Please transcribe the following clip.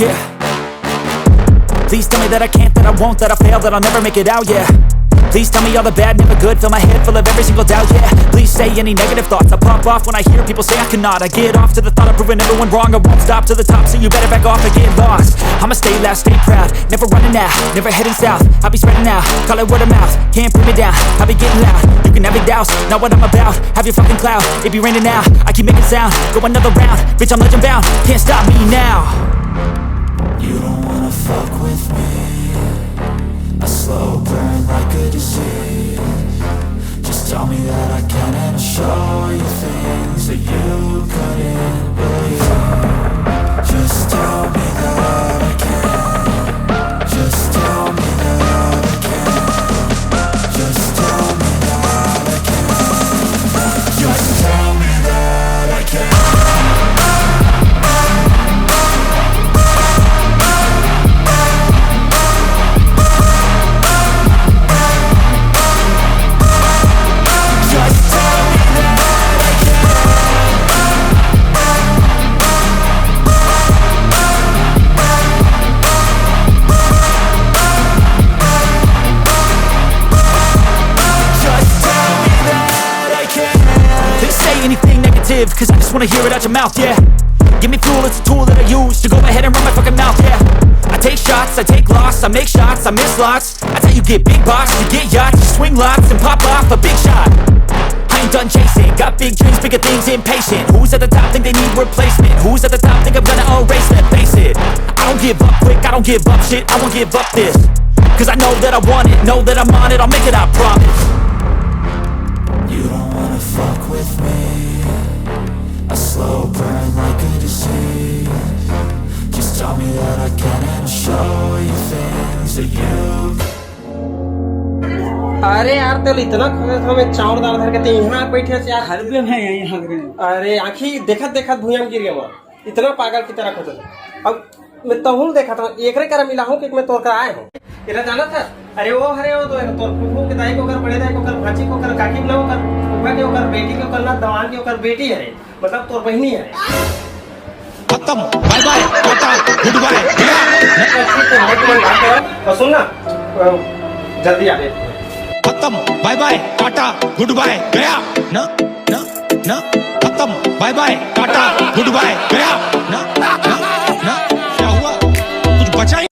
yeah. Please tell me that I can't, that I won't, that I fail, that I'll never make it out, yeah. Please tell me all the bad, never good, fill my head full of every single doubt, yeah. Please say any negative thoughts, I pop off when I hear people say I cannot. I get off to the thought of proving everyone wrong, I won't stop to the top, so you better back off and get lost. I'ma stay loud, stay proud, never running out, never heading south. I'll be spreading out, call it word of mouth, can't put me down, I'll be getting loud. You can have your doubts, not what I'm about, have your fucking clout, it be raining now, I keep making sound, go another round, bitch I'm legend bound, can't stop me now. You don't wanna fuck with me, a slow burn like a disease. Just tell me that I can and I'll show you things that you couldn't believe. Just tell me that I can. Just tell me that I can. Just tell me that I can. Just tell me that I can. Anything negative, cause I just wanna hear it out your mouth, yeah. Give me fuel, it's a tool that I use to go ahead and run my fucking mouth, yeah. I take shots, I take loss, I make shots, I miss lots. That's how you get big box, you get yachts, you swing lots and pop off a big shot. I ain't done chasing, got big dreams, bigger things, impatient. Who's at the top think they need replacement? Who's at the top think I'm gonna erase them? Face it, I don't give up quick, I don't give up shit, I won't give up this. Cause I know that I want it, know that I'm on it, I'll make it, I promise. You don't wanna fuck with me, a slow burn like a disease. Just tell me that I can and I'll show you things that you. अरे यार तेल इतना हमें चावल दाल धर के ते यहाँ बैठे से यार हर भी है यहाँ लग रहे। अरे आँखी देखत देखत भुइयां गिर गया वहाँ इतना पागल की तरह खोजल। अब मैं तहुल देखा था एक रे कर मिला हूँ कि मैं तोड़ कर आए हूँ इतना जाना था। अरे वो हरे वो तो तोड़ फूफू के दाई को कर बड़े दाई को कर भाची को कर काकी को कर फूफा के कर बेटी को कर ना दवान के कर बेटी है मतलब तोड़ बहनी है। खत्म bye bye tata goodbye. सुन ना जल्दी आ गए। खत्म bye bye tata goodbye गया ना ना ना। खत्म bye bye tata goodbye गया ना ना ना। क्या हुआ कुछ बचा ही